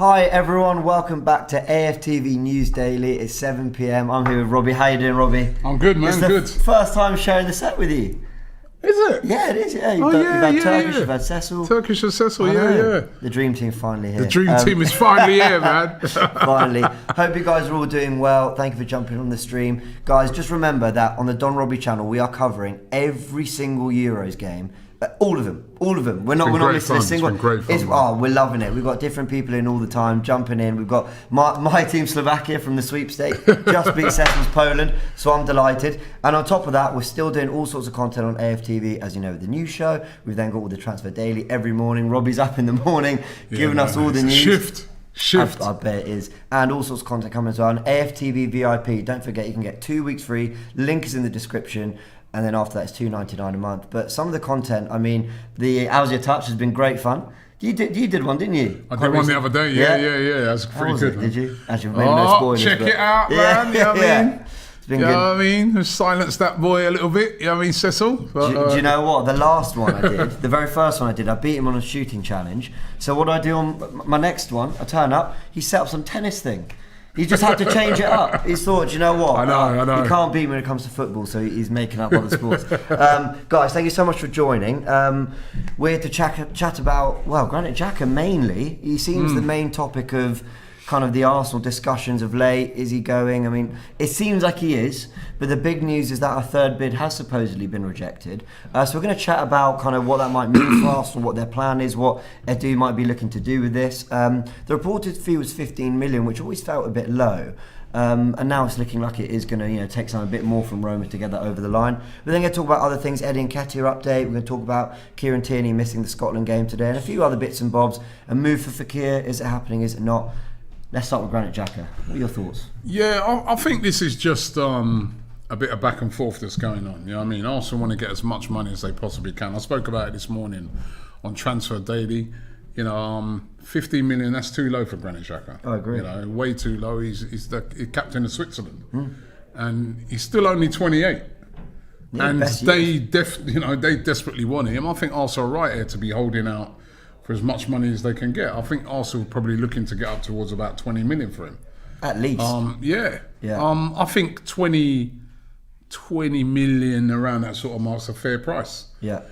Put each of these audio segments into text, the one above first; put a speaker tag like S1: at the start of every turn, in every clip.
S1: Hi everyone, welcome back to AFTV News Daily. It's 7 p.m. I'm here with Robbie. How you doing, Robbie?
S2: I'm good, man.
S1: It's the first time sharing the set with you.
S2: Is it?
S1: Yeah, it is. Yeah, you've had Turkish, you've had Cecil.
S2: Turkish and Cecil, yeah.
S1: The dream team finally here.
S2: The dream team is finally here, man.
S1: Finally. Hope you guys are all doing well. Thank you for jumping on the stream. Guys, just remember that on the Don Robbie channel, we are covering every single Euros game. All of them. We're not missing a single.
S2: It's been great fun,
S1: we're loving it. We've got different people in all the time, jumping in. We've got my team Slovakia from the sweepstake, just beat Cecil's Poland, so I'm delighted. And on top of that, we're still doing all sorts of content on AFTV, as you know, with the news show. We've then got all the Transfer Daily every morning. Robbie's up in the morning, giving us all the news.
S2: Shift.
S1: I bet it is. And all sorts of content coming as well. And AFTV VIP, don't forget, you can get 2 weeks free. Link is in the description. And then after that, it's $2.99 a month. But some of the content, I mean, the How's Your Touch has been great fun. You did one, didn't you?
S2: I did one the other day. Yeah. That's pretty good.
S1: Did you? Actually, maybe no spoilers.
S2: Check it out, man. You know what I mean?
S1: It's been good.
S2: You know what I mean? Silence that boy a little bit. You know what I mean, Cecil?
S1: But, do you know what? The last one I did, the very first one I did, I beat him on a shooting challenge. So what do I do on my next one? I turn up, he set up some tennis thing. He just had to change it up. He thought, you know what?
S2: I know.
S1: He can't beat me when it comes to football, so he's making up other sports. Guys, thank you so much for joining. We're here to chat about, Granit Xhaka mainly. He seems the main topic of kind of the Arsenal discussions of late. Is he going? I mean, it seems like he is, but the big news is that our third bid has supposedly been rejected. So we're going to chat about kind of what that might mean for Arsenal, what their plan is, what Edu might be looking to do with this. The reported fee was 15 million, which always felt a bit low. And now it's looking like it is going to, take some a bit more from Roma to get that over the line. We're then going to talk about other things. Eddie and Nketiah update. We're going to talk about Kieran Tierney missing the Scotland game today, and a few other bits and bobs. A move for Fekir, is it happening? Is it not? Let's start with Granit Xhaka. What are your thoughts?
S2: Yeah, I think this is just a bit of back and forth that's going on. You know what I mean? Arsenal want to get as much money as they possibly can. I spoke about it this morning on Transfer Daily. 15 million, that's too low for Granit Xhaka.
S1: I agree.
S2: Way too low. He's the captain of Switzerland. And he's still only 28.
S1: Yeah,
S2: and they desperately want him. I think Arsenal are right here to be holding out for as much money as they can get. I think Arsenal are probably looking to get up towards about 20 million for him.
S1: At least.
S2: I think 20 million around that sort of mark's a fair price.
S1: Yeah.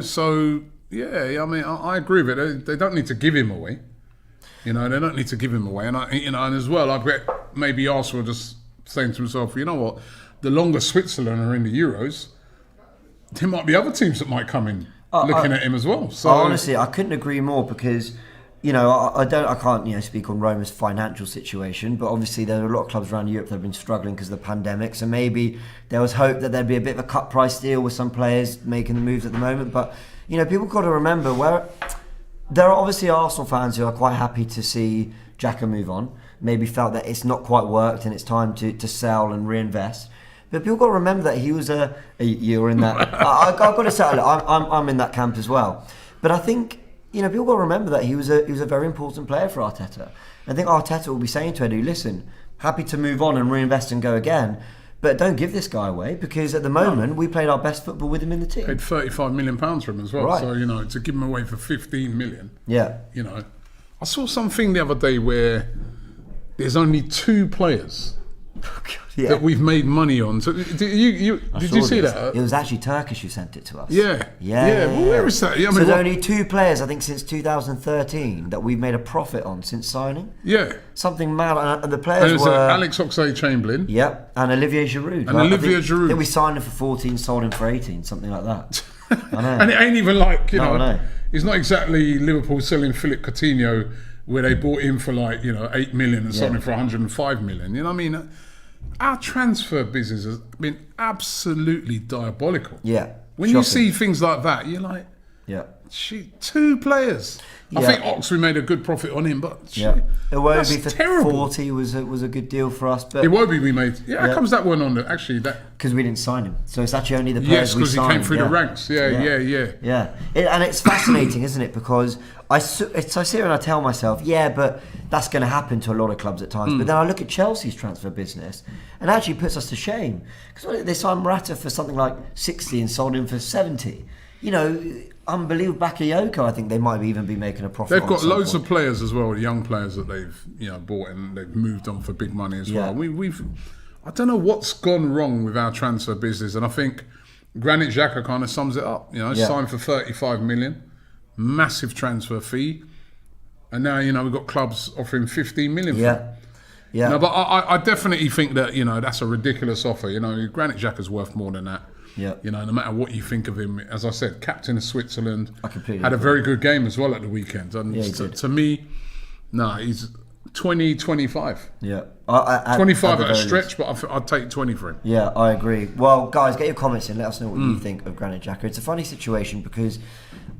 S2: So I mean, I agree with it. They don't need to give him away. They don't need to give him away. And and as well, I bet maybe Arsenal are just saying to himself, you know what, the longer Switzerland are in the Euros, there might be other teams that might come in looking at him as well. So
S1: honestly, I couldn't agree more because, I can't speak on Roma's financial situation, but obviously there are a lot of clubs around Europe that have been struggling because of the pandemic. So maybe there was hope that there'd be a bit of a cut price deal with some players making the moves at the moment. But people got to remember there are obviously Arsenal fans who are quite happy to see Xhaka move on. Maybe felt that it's not quite worked and it's time to sell and reinvest. But people got to remember that he was you're in that. I've got to say, I'm in that camp as well. But I think people got to remember that he was a very important player for Arteta. I think Arteta will be saying to Edu, listen, happy to move on and reinvest and go again, but don't give this guy away because at the moment we played our best football with him in the team.
S2: Paid £35 million for him as well.
S1: Right.
S2: So to give him away for 15 million.
S1: Yeah.
S2: I saw something the other day where there's only 2 players. That we've made money on. So did you see that?
S1: It was actually Turkish who sent it to us.
S2: Yeah. Well, where is that?
S1: So there's only 2 players, I think, since 2013 that we've made a profit on since signing.
S2: Yeah.
S1: Something mad. And the players were
S2: Alex Oxlade-Chamberlain.
S1: Yep. And Olivier Giroud.
S2: I think
S1: we signed him for 14, sold him for 18, something like that. I know.
S2: And it ain't even like, it's not exactly Liverpool selling Philippe Coutinho where they bought him for 8 million and sold him for 105 million. You know what I mean? Our transfer business has been absolutely diabolical.
S1: Yeah.
S2: When you see things like that, you're like, 2 players. I think Oxley made a good profit on him, but
S1: it won't be for
S2: terrible.
S1: 40 was a good deal for us. But
S2: it won't be we made. How comes that one on there? Actually, that
S1: because we didn't sign him, so it's actually only the players we signed.
S2: Yes, because he came through the ranks. Yeah.
S1: And it's fascinating, isn't it? Because I sit here and I tell myself, but that's going to happen to a lot of clubs at times. But then I look at Chelsea's transfer business, and it actually puts us to shame because they signed Morata for something like 60 and sold him for 70. unbelievable. Bakayoko, I think they might even be making a profit.
S2: They've got loads of players as well, young players that they've bought and they've moved on for big money as well. I don't know what's gone wrong with our transfer business, and I think Granit Xhaka kind of sums it up. Signed for 35 million, massive transfer fee, and now we've got clubs offering 15 million.
S1: Yeah.
S2: No, but I definitely think that that's a ridiculous offer. Granit Xhaka's worth more than that.
S1: Yeah.
S2: No matter what you think of him, as I said, captain of Switzerland,
S1: I completely
S2: had a
S1: agree.
S2: very good game as well at the weekend. And
S1: Yeah, he did.
S2: to me, he's 20, 25.
S1: Yeah.
S2: 25 at a stretch, but I'd take 20 for him.
S1: Yeah, I agree. Well, guys, get your comments in. Let us know what you think of Granit Xhaka. It's a funny situation because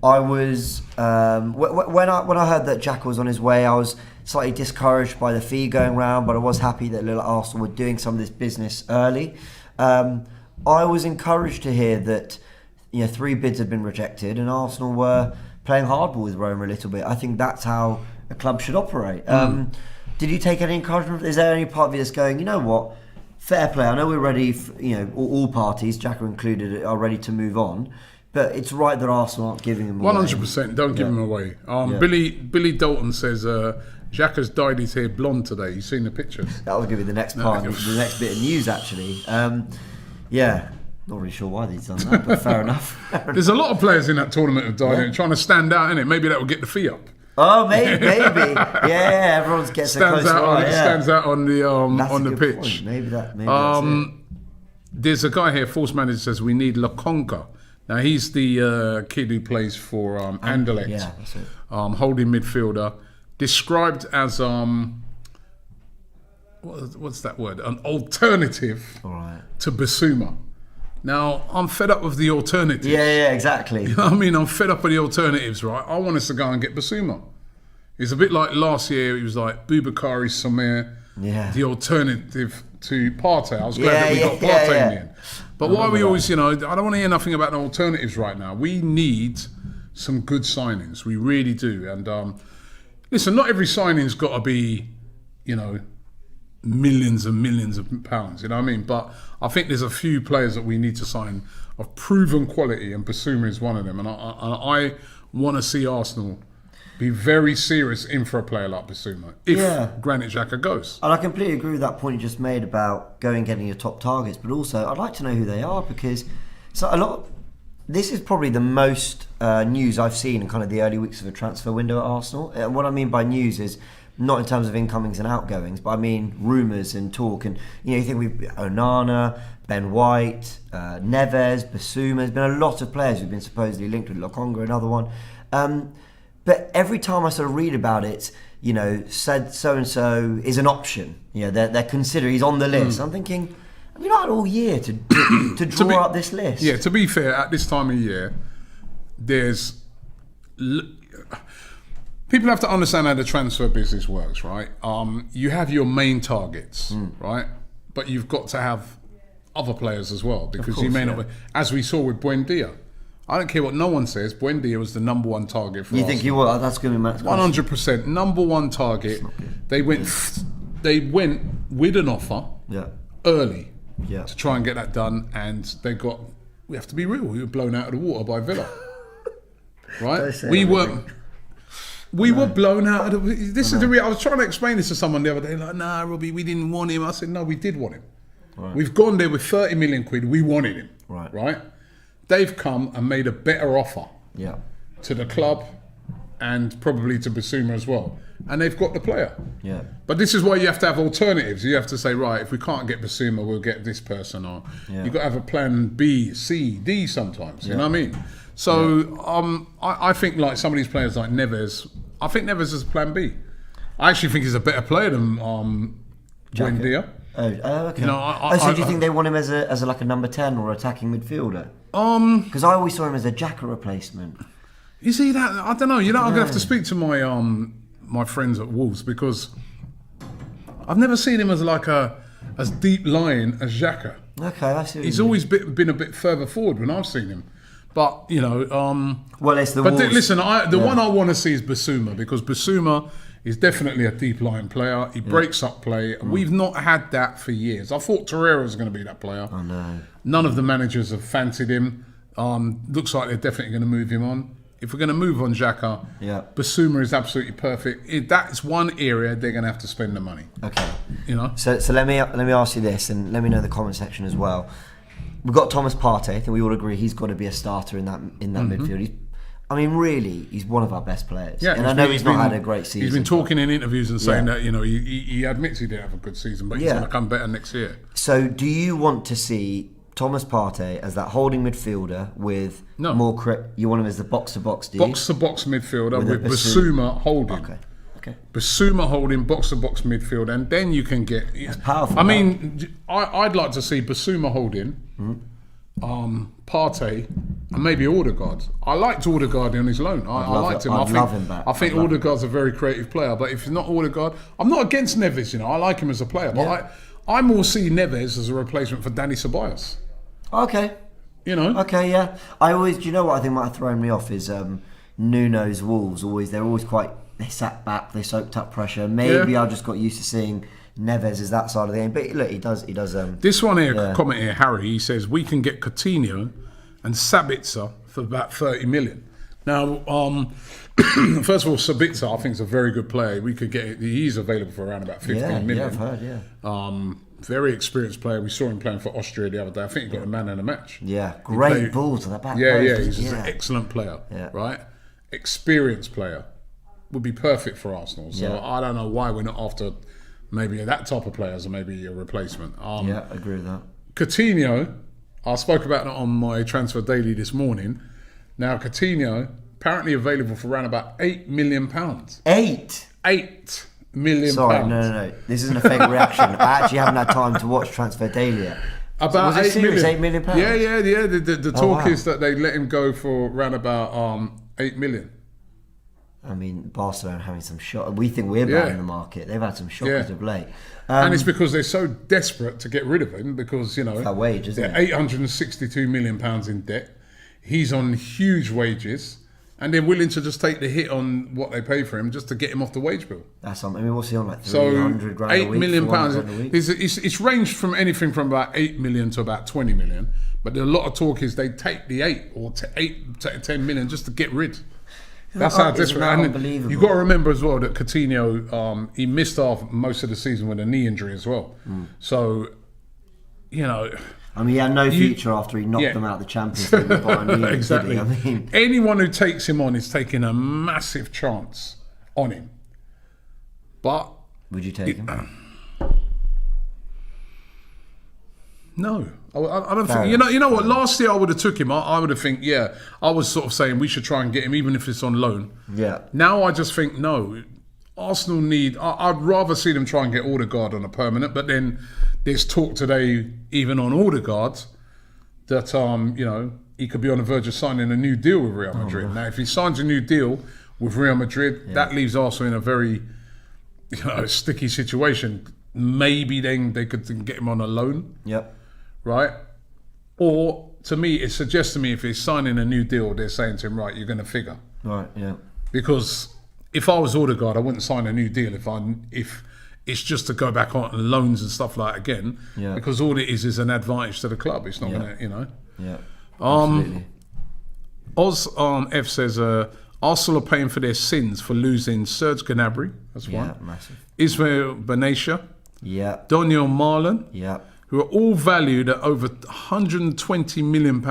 S1: I was when I heard that Xhaka was on his way, I was slightly discouraged by the fee going round, but I was happy that little Arsenal were doing some of this business early. I was encouraged to hear that 3 bids had been rejected and Arsenal were playing hardball with Roma a little bit. I think that's how a club should operate. Did you take any encouragement? Is there any part of you that's going, you know what, fair play, I know we're ready, all parties, Xhaka included, are ready to move on, but it's right that Arsenal aren't giving him away.
S2: 100%, don't give him away. Billy Dalton says Xhaka's dyed his hair blonde today. You've seen the pictures.
S1: That was going to be the next part, the next bit of news actually. Not really sure why he's done that, but fair enough.
S2: There's a lot of players in that tournament who've dyed it, trying to stand out, innit? Maybe that will get the fee up.
S1: Oh, maybe. Yeah, everyone gets a closer eye.
S2: Stands out on the pitch.
S1: Point. Maybe that's it.
S2: There's a guy here, Force Manager, says we need Lokonga. Now he's the kid who plays for Anderlecht.
S1: Yeah, that's it.
S2: Holding midfielder, described as what's that word? An alternative to Bissouma. Now, I'm fed up with the alternatives.
S1: Yeah, exactly.
S2: You know what I mean? I'm fed up with the alternatives, right? I want us to go and get Bissouma. It's a bit like last year, it was like Boubakary Somer, the alternative to Partey. I was glad that we got Partey in the end. But why we always, I don't want to hear nothing about the alternatives right now. We need some good signings. We really do. And listen, not every signing's got to be, millions and millions of pounds, you know what I mean? But I think there's a few players that we need to sign of proven quality, and Bissouma is one of them. And I want to see Arsenal be very serious in for a player like Bissouma if Granit Xhaka goes.
S1: And I completely agree with that point you just made about going and getting your top targets, but also I'd like to know who they are, because this is probably the most news I've seen in kind of the early weeks of a transfer window at Arsenal. What I mean by news is not in terms of incomings and outgoings, but I mean rumours and talk. And you think we've Onana, Ben White, Neves, Bissouma. There's been a lot of players who've been supposedly linked with Lokonga, another one. But every time I sort of read about it, said so and so is an option. They're considering, he's on the list. I'm thinking, have you not had all year to draw up this list?
S2: Yeah, to be fair, at this time of year, there's people have to understand how the transfer business works, right? You have your main targets, right? But you've got to have other players as well, because you may not be, as we saw with Buendia. I don't care what no one says, Buendia was the number one target for Arsenal.
S1: You think he was? That's going to be Matt's
S2: 100%. Number one target. They went with an offer early to try and get that done, and we have to be real, we were blown out of the water by Villa. Right? We were blown out of the... This is the real... I was trying to explain this to someone the other day, like, nah, Robbie, we didn't want him. I said, no, we did want him. Right. We've gone there with 30 million quid, we wanted him. Right? They've come and made a better offer to the club and probably to Bissouma as well. And they've got the player. Yeah. But this is why you have to have alternatives. You have to say, right, if we can't get Bissouma, we'll get this person. Or you've got to have a plan B, C, D sometimes. You know what I mean? So I think like some of these players like Neves, I think Neves is plan B. I actually think he's a better player than Buendia.
S1: Oh, okay. So do you think they want him as a like a number 10 or attacking midfielder? Because I always saw him as a Xhaka replacement.
S2: You see that? I don't know. I'm going to have to speak to my my friends at Wolves, because I've never seen him as like as deep lying as Xhaka.
S1: Okay, I see.
S2: He's always been a bit further forward when I've seen him. But
S1: well, it's the.
S2: But
S1: Wolves.
S2: Listen, the one I want to see is Bissouma, because Bissouma is definitely a deep line player. He breaks up play. We've not had that for years. I thought Torreira was going to be that player.
S1: Oh no.
S2: None of the managers have fancied him. Looks like they're definitely going to move him on. if we're going to move on Xhaka, Basuma is absolutely perfect. That's one area they're going to have to spend the money.
S1: Okay.
S2: You know.
S1: So let me ask you this, and let me know in the comment section as well. We've got Thomas Partey. I think we all agree he's got to be a starter in that midfield. He's one of our best players. Yeah, and I know he's not had a great season.
S2: He's been talking in interviews and saying that, you know, he admits he didn't have a good season, but he's going to come better next year.
S1: So do you want to see Thomas Partey as that holding midfielder with more... You want him as the box-to-box, do you?
S2: Box-to-box midfielder with Basuma holding. Okay. Basuma holding, box-to-box midfield, and then you can get...
S1: That's powerful.
S2: I mean, I'd like to see Basuma holding, Partey, and maybe Odegaard. I liked Odegaard on his loan. I liked him.
S1: I'd love him back.
S2: I think Odegaard's a very creative player, but if it's not Odegaard... I'm not against Neves, you know. I like him as a player, but I more see Neves as a replacement for Dani Ceballos.
S1: Okay.
S2: You know?
S1: Okay, yeah. Do you know what I think might have thrown me off is Nuno's Wolves. They're always quite... They sat back, they soaked up pressure. Maybe I just got used to seeing Neves as that side of the game. But look, he does.
S2: This one here, comment here, Harry, he says, we can get Coutinho and Sabitzer for about 30 million. Now, first of all, Sabitzer, I think, is a very good player. We could get... He's available for around about 15 million.
S1: Yeah, I've heard,
S2: very experienced player. We saw him playing for Austria the other day. I think he got a man in a match.
S1: Yeah, great balls to the back.
S2: He's an excellent player, right? Experienced player. Would be perfect for Arsenal. So I don't know why we're not after maybe that type of players or maybe a replacement.
S1: I agree with that.
S2: Coutinho, I spoke about it on my Transfer Daily this morning. Now, Coutinho, apparently available for around about £8 million. £8 million.
S1: Sorry, no. This isn't a fake reaction. I actually haven't had time to watch Transfer Daily yet.
S2: About
S1: was it serious, £8 million?
S2: Yeah. The talk is that they let him go for around about £8 million.
S1: I mean, Barcelona having some shock. We think we're bad in the market. They've had some shockers of late.
S2: And it's because they're so desperate to get rid of him because, you know,
S1: that wage, isn't
S2: they're £862 million in debt. He's on huge wages and they're willing to just take the hit on what they pay for him just to get him off the wage bill.
S1: That's something. I mean, what's he on, like 300 grand a week?
S2: £8 million. It's ranged from anything from about 8 million to about 20 million. But a lot of talk is they take the 8 or 8 to 10 million just to get rid. That's how desperate. And you've got to remember as well that Coutinho, he missed off most of the season with a knee injury as well. So, you know...
S1: I mean, he had no future after he knocked them out of the Champions League.
S2: Exactly. Anyone who takes him on is taking a massive chance on him. But...
S1: Would you take him?
S2: No, I don't think. You know what? Last year I would have took him. I would have think, I was sort of saying we should try and get him, even if it's on loan.
S1: Yeah.
S2: Now I just think no. Arsenal need. I'd rather see them try and get Odegaard on a permanent. But then there's talk today, even on Odegaard, that you know, he could be on the verge of signing a new deal with Real Madrid. Now, if he signs a new deal with Real Madrid, that leaves Arsenal in a very, you know, sticky situation. Maybe then they could get him on a loan.
S1: Yep.
S2: Right? Or, to me, it suggests to me if he's signing a new deal, they're saying to him, right, you're going to figure.
S1: Right, yeah.
S2: Because if I was Odegaard, I wouldn't sign a new deal if it's just to go back on loans and stuff like that again.
S1: Yeah.
S2: Because all it is an advantage to the club. It's not going to, you know.
S1: Yeah, absolutely.
S2: Oz F says, Arsenal are paying for their sins for losing Serge Gnabry. That's one.
S1: Yeah, massive.
S2: Ismail Benatia.
S1: Yeah.
S2: Daniel Marlon.
S1: Yeah.
S2: Who are all valued at over £120 million.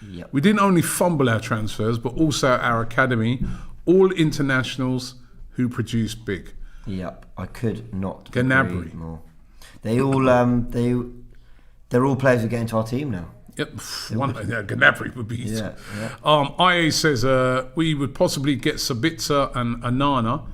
S1: Yep.
S2: We didn't only fumble our transfers, but also our academy, all internationals who produce big.
S1: Yep, I could not
S2: Gnabry.
S1: agree more. They all, they're all players who get into our team now.
S2: Yep, Gnabry would be.
S1: Yeah.
S2: IA says we would possibly get Sabitzer and Anana.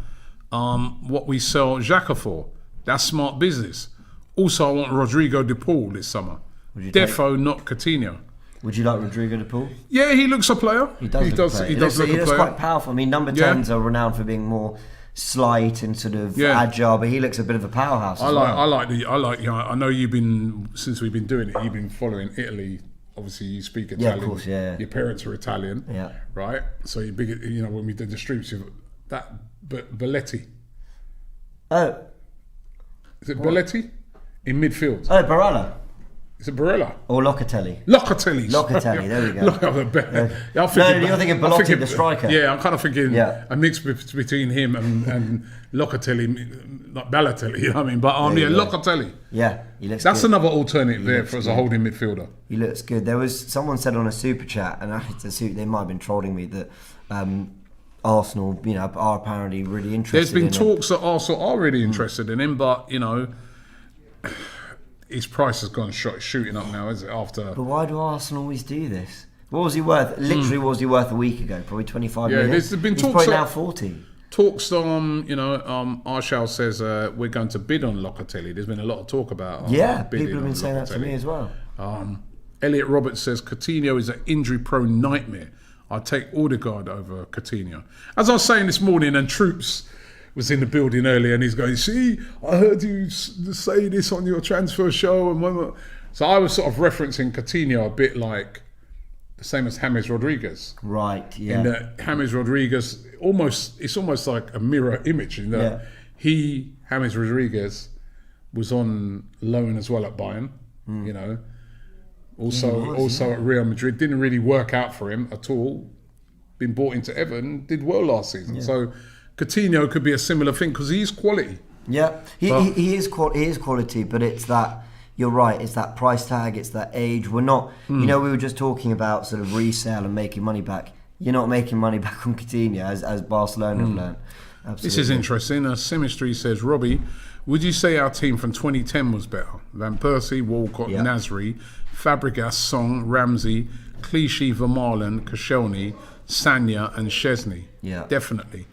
S2: What we sell Xhaka for. That's smart business. Also, I want Rodrigo de Paul this summer. Defo, not Coutinho.
S1: Would you like Rodrigo de Paul?
S2: Yeah, he looks a player.
S1: He does look a player.
S2: He does look a player.
S1: He looks quite powerful. I mean, number 10s are renowned for being more slight and sort of agile, but he looks a bit of a powerhouse. I
S2: like. You know, I know you've been, since we've been doing it, you've been following Italy. Obviously, you speak Italian.
S1: Yeah, of course. Yeah.
S2: Your parents are Italian.
S1: Yeah.
S2: Right. So you big. You know, when we did the streets, that Belletti.
S1: Oh.
S2: Is it Belletti? In midfield.
S1: Oh, Barella.
S2: Is it Barella?
S1: Or Locatelli.
S2: Locatelli,
S1: there we go. You're thinking Belotti, the striker.
S2: Yeah, I'm kind of thinking a mix between him and Locatelli, not Balotelli, you know what I mean? But Locatelli.
S1: Yeah, he looks
S2: That's
S1: good.
S2: another alternative there for as a holding midfielder.
S1: He looks good. There was someone said on a super chat, and they might have been trolling me, that Arsenal, are apparently really interested.
S2: There's been talks that Arsenal are really interested in him, but his price has gone shooting up now, is it?
S1: But why do Arsenal always do this? What was he worth? Literally, what was he worth a week ago? Probably 25 million.
S2: There's been
S1: He's
S2: talks
S1: probably now 40.
S2: Talks on, Arshal says we're going to bid on Locatelli. There's been a lot of talk about
S1: people have been saying that to me as well.
S2: Elliot Roberts says Coutinho is an injury-prone nightmare. I'd take Odegaard over Coutinho. As I was saying this morning, and Troops was in the building earlier, and he's going, see, I heard you say this on your transfer show. So I was sort of referencing Coutinho a bit like the same as James Rodriguez.
S1: Right, yeah.
S2: In that James Rodriguez, it's almost like a mirror image in that James Rodriguez, was on loan as well at Bayern, Also at Real Madrid. Didn't really work out for him at all. Been bought into Everton, did well last season. Yeah. So Coutinho could be a similar thing because he's quality.
S1: Yeah, he is quality, but it's that, you're right, it's that price tag, it's that age. We're not, we were just talking about sort of resale and making money back. You're not making money back on Coutinho, as Barcelona have learned. Absolutely.
S2: This is interesting. Symmetry says, Robbie, would you say our team from 2010 was better? Van Persie, Walcott, Nasri, Fabregas, Song, Ramsey, Clichy, Vermaelen, Koscielny, Sanya and Szczesny.
S1: Yeah.
S2: Definitely.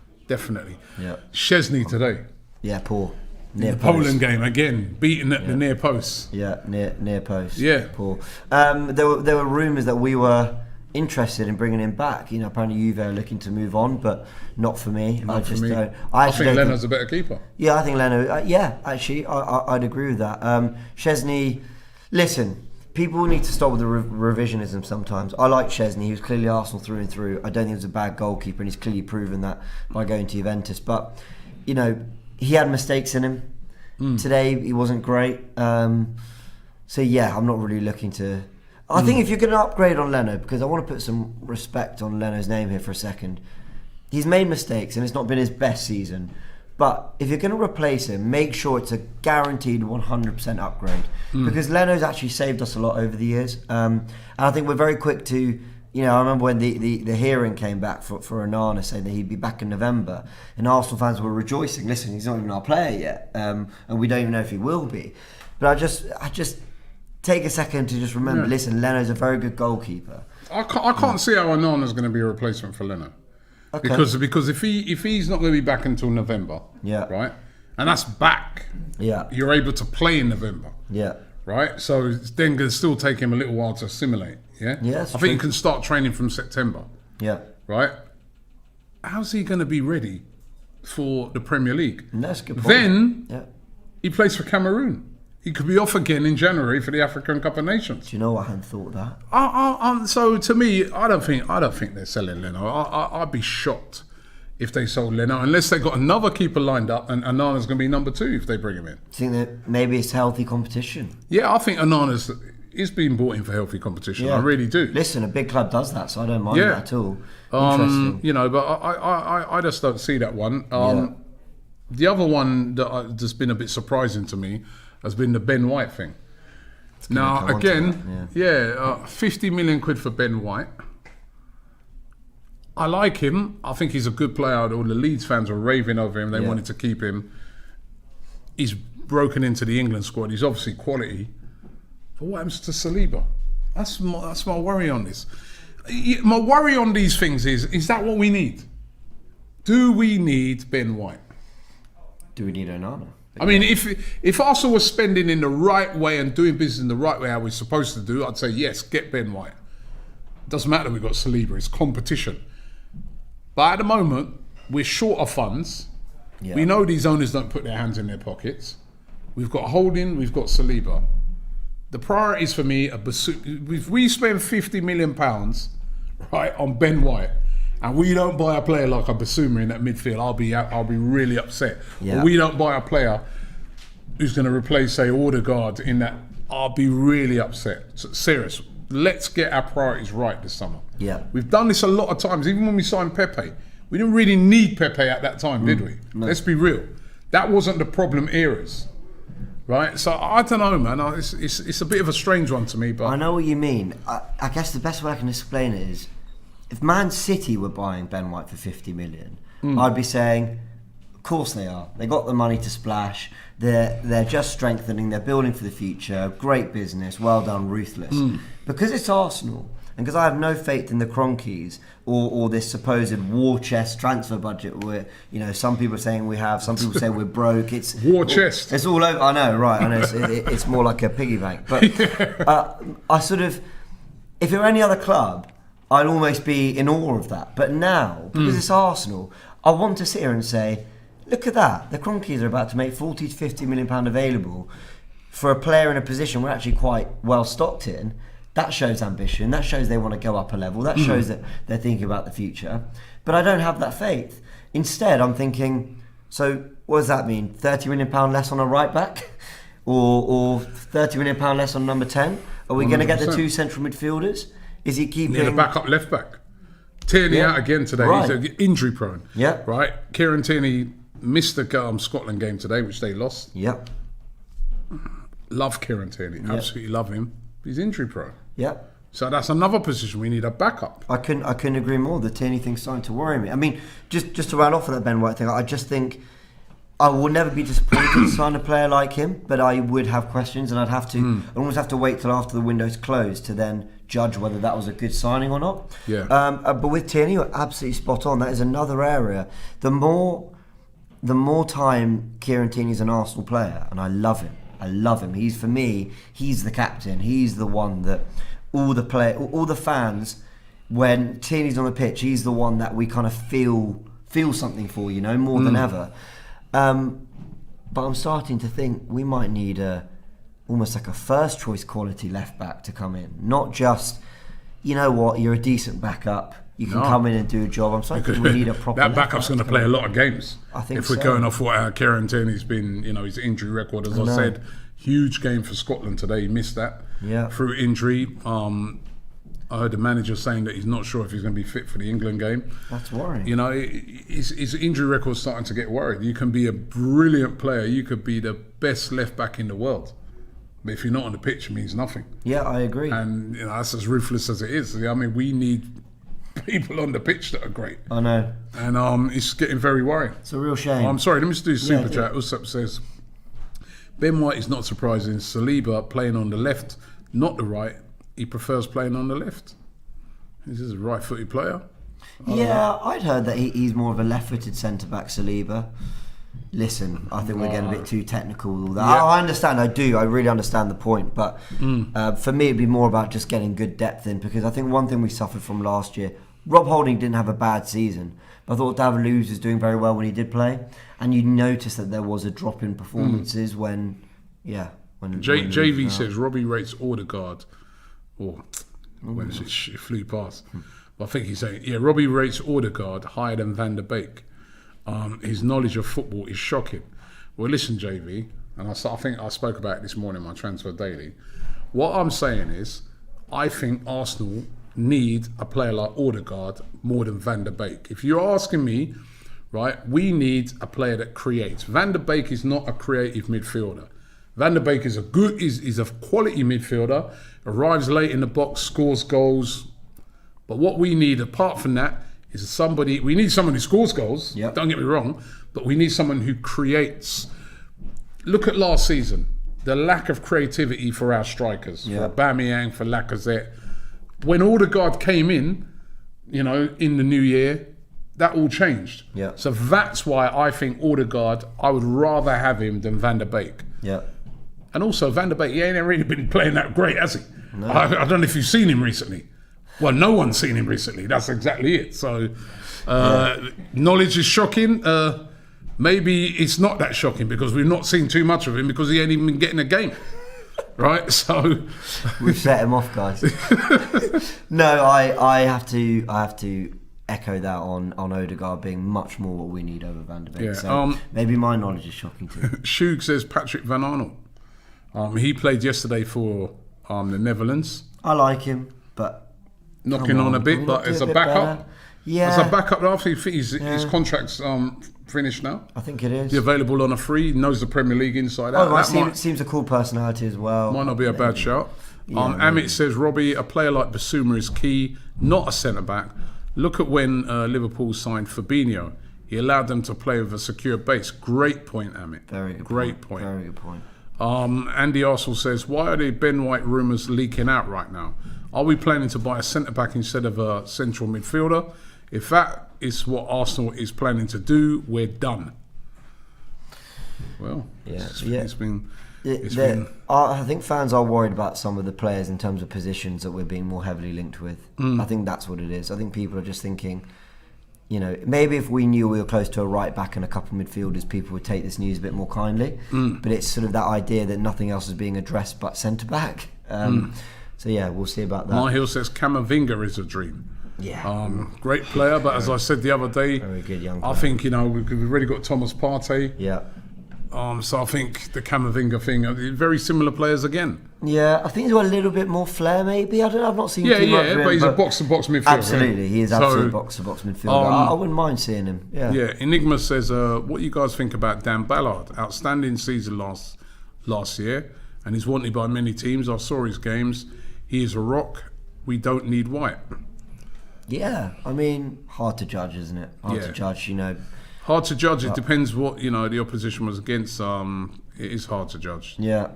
S1: Yeah.
S2: Szczesny today.
S1: Yeah, poor.
S2: Near the post. Poland game again, beaten at the near post.
S1: Yeah, near post.
S2: Yeah.
S1: Poor. There were rumours that we were interested in bringing him back. Apparently Juve are looking to move on, but not for me. I think
S2: Leno's a better keeper.
S1: Yeah, I think Leno. Actually, I'd agree with that. Szczesny, listen. People need to stop with the revisionism sometimes. I like Szczesny. He was clearly Arsenal through and through. I don't think he was a bad goalkeeper, and he's clearly proven that by going to Juventus. But, he had mistakes in him. Today, he wasn't great. I'm not really looking to... I think if you're going to upgrade on Leno, because I want to put some respect on Leno's name here for a second. He's made mistakes, and it's not been his best season. But if you're going to replace him, make sure it's a guaranteed 100% upgrade. Because Leno's actually saved us a lot over the years. And I think we're very quick to... I remember when the hearing came back for Onana saying that he'd be back in November. And Arsenal fans were rejoicing. Listen, he's not even our player yet. And we don't even know if he will be. But I just take a second to just remember, listen, Leno's a very good goalkeeper.
S2: I can't see how Onana's going to be a replacement for Leno. Okay. Because if he's not going to be back until November, right, and that's back, you're able to play in November, right. So it's then going to still take him a little while to assimilate, I think you can start training from September, right. How's he going to be ready for the Premier League?
S1: That's a good point.
S2: Then he plays for Cameroon. He could be off again in January for the African Cup of Nations.
S1: Do you know what? I hadn't thought of that.
S2: So to me, I don't think they're selling Leno. I'd be shocked if they sold Leno, unless they got another keeper lined up, and Onana's going to be number 2 if they bring him in.
S1: Do you think that maybe it's healthy competition?
S2: Yeah, I think Onana's is being bought in for healthy competition. I really do.
S1: Listen, a big club does that, so I don't mind that at all. Interesting.
S2: But I just don't see that one. The other one that's been a bit surprising to me has been the Ben White thing. Now, again, 50 million quid for Ben White. I like him. I think he's a good player. All the Leeds fans were raving over him. They wanted to keep him. He's broken into the England squad. He's obviously quality. But what happens to Saliba? That's my worry on this. My worry on these things is that what we need? Do we need Ben White?
S1: Do we need Onana?
S2: I mean, if Arsenal was spending in the right way and doing business in the right way how we're supposed to do, I'd say yes, get Ben White. Doesn't matter we've got Saliba, it's competition. But at the moment, we're short of funds. We know these owners don't put their hands in their pockets. We've got Holding, we've got Saliba. The priorities for me are if we spend £50 million right on Ben White, and we don't buy a player like a Basuma in that midfield, I'll be really upset. Or we don't buy a player who's going to replace, say, Odegaard in that I'll be really upset. Serious. Let's get our priorities right this summer.
S1: Yeah.
S2: We've done this a lot of times. Even when we signed Pepe, we didn't really need Pepe at that time, did we?
S1: No.
S2: Let's be real. That wasn't the problem eras, right? So I don't know, man. It's a bit of a strange one to me, but
S1: I know what you mean. I guess the best way I can explain it is, if Man City were buying Ben White for 50 million, I'd be saying, of course they are. They got the money to splash. They're just strengthening. They're building for the future. Great business. Well done. Ruthless. Because it's Arsenal, and because I have no faith in the Cronkies or this supposed war chest transfer budget where, you know, some people are saying we have, some people say we're broke. It's
S2: war chest.
S1: It's all over. I know, right? I know. It's more like a piggy bank. But I sort of, if it were any other club, I'd almost be in awe of that. But now, because it's Arsenal, I want to sit here and say, look at that. The Cronkies are about to make 40 to 50 million pound available for a player in a position we're actually quite well stocked in. That shows ambition. That shows they want to go up a level. That shows that they're thinking about the future. But I don't have that faith. Instead, I'm thinking, so what does that mean? 30 million pound less on a right back? Or 30 million pound less on number 10? Are we going to get the 2 central midfielders? Is he keeping...
S2: Need a backup left back. Tierney out again today.
S1: Right.
S2: He's injury prone.
S1: Yeah.
S2: Right? Kieran Tierney missed the Scotland game today, which they lost.
S1: Yep.
S2: Love Kieran Tierney. Absolutely love him. He's injury prone.
S1: Yep.
S2: So that's another position we need a backup.
S1: I couldn't agree more. The Tierney thing's starting to worry me. I mean, just to round off with that Ben White thing, I just think I will never be disappointed to sign a player like him, but I would have questions, and I'd almost have to wait till after the window's closed to then judge whether that was a good signing or not.
S2: Yeah.
S1: But with Tierney, you're absolutely spot on. That is another area. The more time Kieran Tierney's an Arsenal player, and I love him. He's, for me, he's the captain. He's the one that all the fans, when Tierney's on the pitch, he's the one that we kind of feel something for, you know, more than ever. But I'm starting to think we might need almost like a first choice quality left back to come in, not just, you know what, you're a decent backup. You can come in and do a job. I'm starting to think we need a proper.
S2: That backup's going to play a lot of games.
S1: I think
S2: if we're going off what Kieran Tierney's been, you know, his injury record, as I said, huge game for Scotland today. He missed that through injury. I heard the manager saying that he's not sure if he's going to be fit for the England game.
S1: That's worrying.
S2: You know, his injury record's starting to get worried. You can be a brilliant player. You could be the best left back in the world. But if you're not on the pitch, it means nothing.
S1: Yeah, I agree.
S2: And, you know, that's as ruthless as it is. I mean, we need people on the pitch that are great.
S1: I know.
S2: And it's getting very worrying.
S1: It's a real shame.
S2: I'm sorry, let me just do a super chat. Usap says, Ben White is not surprising. Saliba playing on the left, not the right. He prefers playing on the left. Is this a right-footed player?
S1: I'd heard that he's more of a left-footed centre-back, Saliba. Listen, I think we're getting a bit too technical with all that.
S2: Yeah.
S1: I understand, I really understand the point, but for me it'd be more about just getting good depth in, because I think one thing we suffered from last year, Rob Holding didn't have a bad season, but I thought David Luiz was doing very well when he did play, and you noticed that there was a drop in performances when
S2: JV says Robbie rates Odegaard, when it flew past. But I think he's saying, Robbie rates Odegaard higher than Van der Beek. His knowledge of football is shocking. Well, listen, JV, and I think I spoke about it this morning in my Transfer Daily. What I'm saying is, I think Arsenal need a player like Odegaard more than Van der Beek. If you're asking me, right, we need a player that creates. Van der Beek is not a creative midfielder. Van der Beek is is a quality midfielder, arrives late in the box, scores goals. But what we need, apart from that, is we need someone who scores goals, don't get me wrong, but we need someone who creates. Look at last season, the lack of creativity for our strikers, for Aubameyang, for Lacazette. When Odegaard came in, you know, in the new year, that all changed.
S1: Yeah.
S2: So that's why I think Odegaard, I would rather have him than Van der Beek.
S1: Yeah.
S2: And also, Van der Beek, he ain't really been playing that great, has he?
S1: No.
S2: I don't know if you've seen him recently. Well, no one's seen him recently. That's exactly it. So, knowledge is shocking. Maybe it's not that shocking because we've not seen too much of him because he ain't even been getting a game. Right? So
S1: we've set him off, guys. No, I have to echo that on Odegaard being much more what we need over Van der Beek.
S2: Yeah,
S1: so maybe my knowledge is shocking too.
S2: Shug says Patrick Van Arnold. He played yesterday for the Netherlands.
S1: I like him, but
S2: knocking on a bit, but as a backup.
S1: Better. Yeah.
S2: As a backup, after his contract's finished now.
S1: I think it is.
S2: He's available on a free. Knows the Premier League inside out.
S1: Seems a cool personality as well.
S2: Might not be a bad shout.
S1: Yeah,
S2: Amit says, Robbie, a player like Basuma is key, not a centre-back. Look at when Liverpool signed Fabinho. He allowed them to play with a secure base. Great point, Amit.
S1: Very good
S2: Great point.
S1: Very good point.
S2: Andy Arsenal says, why are the Ben White rumours leaking out right now? Are we planning to buy a centre-back instead of a central midfielder? If that is what Arsenal is planning to do, we're done. Well, it's been...
S1: I think fans are worried about some of the players in terms of positions that we're being more heavily linked with. I think that's what it is. I think people are just thinking, maybe if we knew we were close to a right back and a couple of midfielders, people would take this news a bit more kindly. But it's sort of that idea that nothing else is being addressed but centre back. So yeah, we'll see about that.
S2: Mahill says Camavinga is a dream.
S1: Yeah.
S2: Great player, but as I said the other day,
S1: very good young player.
S2: I think we've already got Thomas Partey.
S1: Yeah.
S2: So I think the Camavinga thing, very similar players again.
S1: Yeah, I think he's got a little bit more flair, maybe. I don't know. I've not seen too much of him,
S2: but he's a box-to-box midfielder.
S1: Absolutely, he is absolutely box-to-box midfielder. I wouldn't mind seeing him. Yeah.
S2: Yeah. Enigma says, what you guys think about Dan Ballard? Outstanding season last year, and he's wanted by many teams. I saw his games. He is a rock. We don't need White.
S1: Yeah, I mean, hard to judge, isn't it? Hard to judge,
S2: Hard to judge. It depends what the opposition was against. It is hard to judge.
S1: Yeah,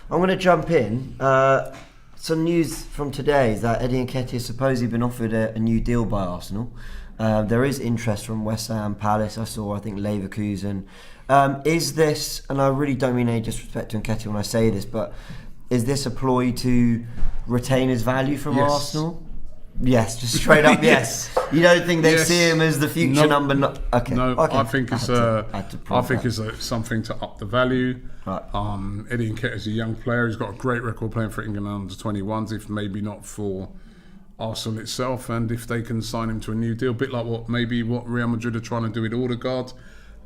S1: I'm going to jump in. Some news from today is that Eddie Nketiah has supposedly been offered a new deal by Arsenal. There is interest from West Ham, Palace. I think Leverkusen. Is this, and I really don't mean any disrespect to Nketiah when I say this, but is this a ploy to retain his value from Arsenal? Yes, just straight up yes. You don't think they see him as the future number? Okay.
S2: No,
S1: okay.
S2: I think it's something to up the value.
S1: Right.
S2: Eddie Nketiah is a young player. He's got a great record playing for England under 21s, if maybe not for Arsenal itself. And if they can sign him to a new deal, a bit like what Real Madrid are trying to do with Odegaard,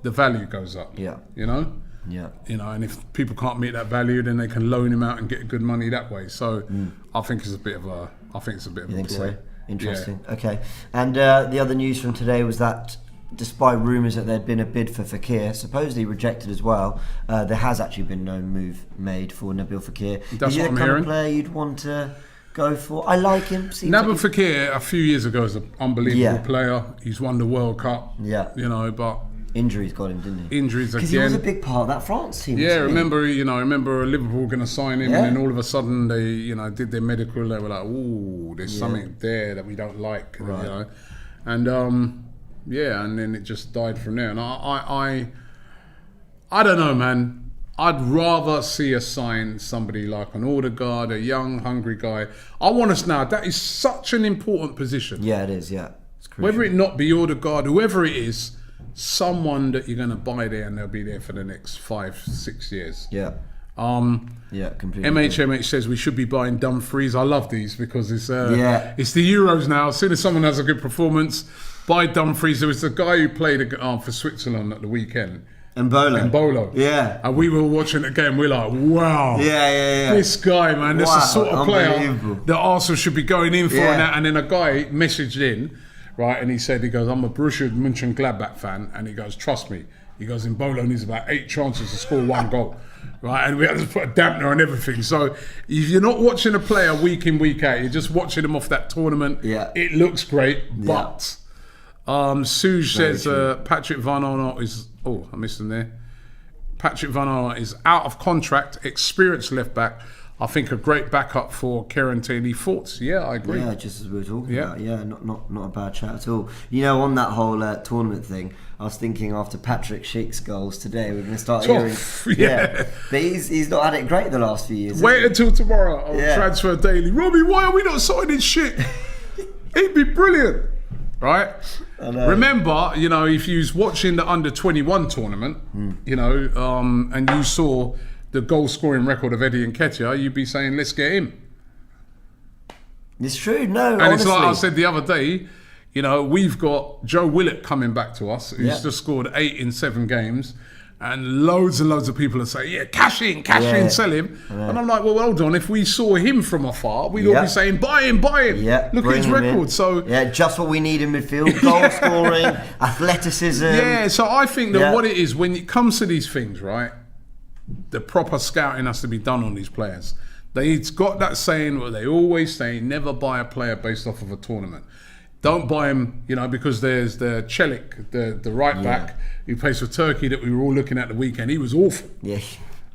S2: the value goes up.
S1: Yeah.
S2: Yeah. And if people can't meet that value, then they can loan him out and get good money that way. So I think it's a bit of a. You
S1: think so? Interesting. Yeah. Okay. And the other news from today was that despite rumours that there'd been a bid for Fekir, supposedly rejected as well, there has actually been no move made for Nabil Fekir.
S2: That's
S1: Is he the kind of player you'd want to go for? I like him.
S2: Nabil Fekir a few years ago was an unbelievable player. He's won the World Cup. Yeah. But
S1: injuries got him, didn't he?
S2: Injuries again.
S1: Because he was a big part of that France team.
S2: Yeah, remember Liverpool going to sign him, and then all of a sudden they, did their medical. They were like, "Ooh, there's something there that we don't like,"
S1: right.
S2: And and then it just died from there. And I don't know, man. I'd rather see us sign somebody like an Odegaard, a young, hungry guy. I want us now. That is such an important position.
S1: Yeah, it is. Yeah, it's crucial.
S2: Whether it not be Odegaard, whoever it is. Someone that you're going to buy there and they'll be there for the next 5-6 years.
S1: Yeah. Completely.
S2: MHMH says we should be buying Dumfries. I love these because it's the Euros now. As soon as someone has a good performance, buy Dumfries. There was the guy who played for Switzerland at the weekend. Mbolo.
S1: Yeah.
S2: And we were watching it again. We're like, wow.
S1: Yeah.
S2: This guy, man, this is the sort of player that Arsenal should be going in for. And then a guy messaged in. Right, and he goes, I'm a Borussia Mönchengladbach fan, and he goes, trust me. He goes, Mbolo needs about 8 chances to score 1 goal. Right, and we had to put a dampener on everything. So if you're not watching a player week in, week out, you're just watching him off that tournament. Yeah. It looks great, but Suj says Patrick Van Aanholt is, I missed him there. Patrick Van Aanholt is out of contract, experienced left back. I think a great backup for Kieran Tierney. Thoughts? Yeah, I agree.
S1: Yeah, just as we were talking about. Yeah, not a bad chat at all. On that whole tournament thing, I was thinking after Patrick Schick's goals today, we're going to start hearing. But he's not had it great the last few years.
S2: Wait until tomorrow on Transfer Daily. Robbie, why are we not signing Schick? He'd be brilliant, right? Remember, if you was watching the under-21 tournament, and you saw the goal-scoring record of Eddie Nketiah, you'd be saying, let's get him.
S1: It's true, no,
S2: and honestly. It's like I said the other day, we've got Joe Willett coming back to us, who's just scored 8 in 7 games. and loads of people are saying, yeah, cash in, sell him. And I'm like, well, hold on. If we saw him from afar, we'd all be saying, buy him.
S1: Yeah,
S2: look at his record. So
S1: just what we need in midfield: goal scoring, athleticism.
S2: Yeah, so I think that what it is when it comes to these things, right? The proper scouting has to be done on these players. They've got that saying, what they always say, never buy a player based off of a tournament. Don't buy him, because there's the Çelik, the right back who plays for Turkey that we were all looking at the weekend. He was awful.
S1: Yeah.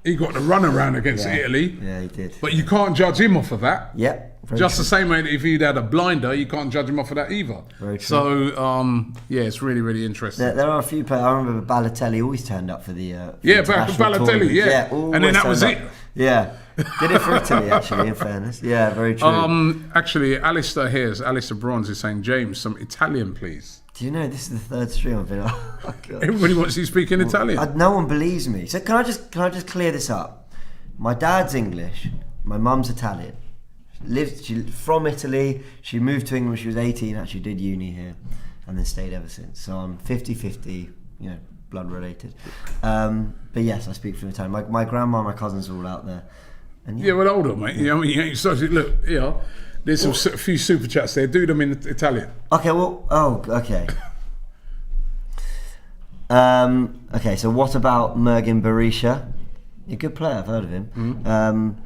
S2: He got the run around against Italy.
S1: Yeah, he did.
S2: But you can't judge him off of that.
S1: Yeah.
S2: Just the same way that if he'd had a blinder, you can't judge him off of that either.
S1: Very true.
S2: So, it's really, really interesting.
S1: There are a few players. I remember Balotelli always turned up for the
S2: Balotelli,
S1: yeah,
S2: and then that was it.
S1: Yeah. Did it for Italy, actually, in fairness. Yeah, very true.
S2: Actually, Alistair Bronze is saying, James, some Italian, please.
S1: Do you know this is the third stream I've been on? Oh,
S2: everybody wants you speaking Italian.
S1: No one believes me. So can I just clear this up? My dad's English. My mum's Italian. She's from Italy. She moved to England when she was 18. Actually did uni here, and then stayed ever since. So I'm 50-50. Blood related. But yes, I speak fluent Italian. My grandma, and my cousins are all out there. And
S2: well, hold on, mate. Look, there's a few super chats there. Do them in Italian.
S1: Okay. Well. Okay. Okay. So what about Mergin Berisha? He's a good player. I've heard of him.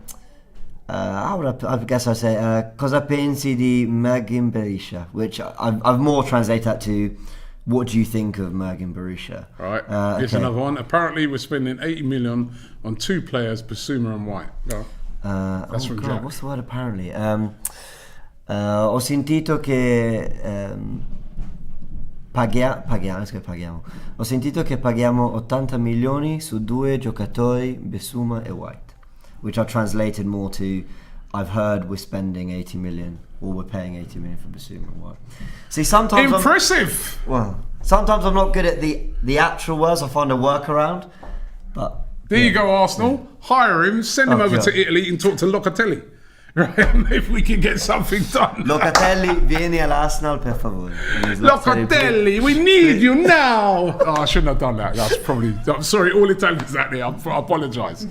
S1: I guess I'd say cosa pensi di Mergin Berisha, which I've more translated that to what do you think of Mergin Berisha?
S2: Right. Here's another one. Apparently we're spending 80 million on two players, Basuma and White. No. That's from Jack.
S1: What's the word apparently? Ho sentito che paghiamo. Ho sentito che paghiamo 80 milioni su due giocatori, Basuma e White, which I've translated more to, I've heard we're spending 80 million, or we're paying 80 million for Basuma and White. See, sometimes
S2: impressive.
S1: Sometimes I'm not good at the actual words. I find a workaround, but
S2: there you go, Arsenal. Hire him, send him over to Italy and talk to Locatelli. Right, maybe we can get something done.
S1: Locatelli, vieni all'Arsenal per favore.
S2: Locatelli, we need you now. I shouldn't have done that. That's probably. I'm sorry, all Italians out there. I apologise.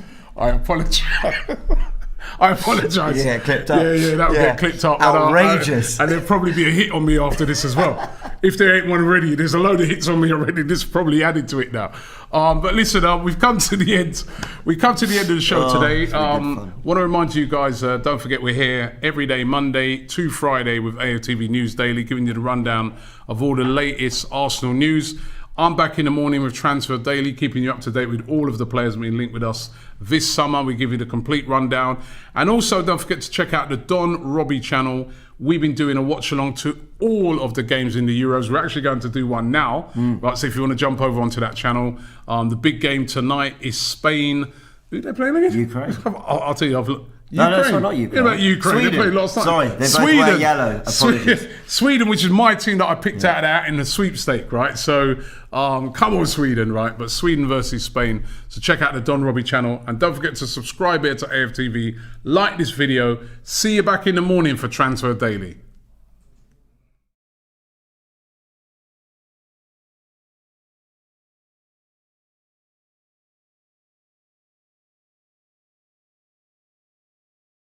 S2: I apologise.
S1: Yeah, clipped up.
S2: Yeah, that would get clipped up.
S1: Outrageous.
S2: And there'll probably be a hit on me after this as well. If there ain't one already, there's a load of hits on me already. This is probably added to it now. But listen, we've come to the end. We come to the end of the show today. Want to remind you guys, don't forget we're here every day, Monday to Friday with AFTV News Daily, giving you the rundown of all the latest Arsenal news. I'm back in the morning with Transfer Daily, keeping you up to date with all of the players being linked with us this summer. We give you the complete rundown. And also, don't forget to check out the Don Robbie channel. We've been doing a watch-along to all of the games in the Euros. We're actually going to do one now. Right, so if you want to jump over onto that channel, the big game tonight is Spain. Who are they playing against?
S1: Ukraine.
S2: I'll tell you, Ukraine.
S1: No, it's not Ukraine.
S2: What about Ukraine?
S1: Sweden.
S2: They played last night.
S1: Sorry, they both wear yellow. Apologies.
S2: Sweden, which is my team that I picked out in the sweepstake, right? So, come on, Sweden, right? But Sweden versus Spain. So check out the Don Robbie channel. And don't forget to subscribe here to AFTV. Like this video. See you back in the morning for Transfer Daily.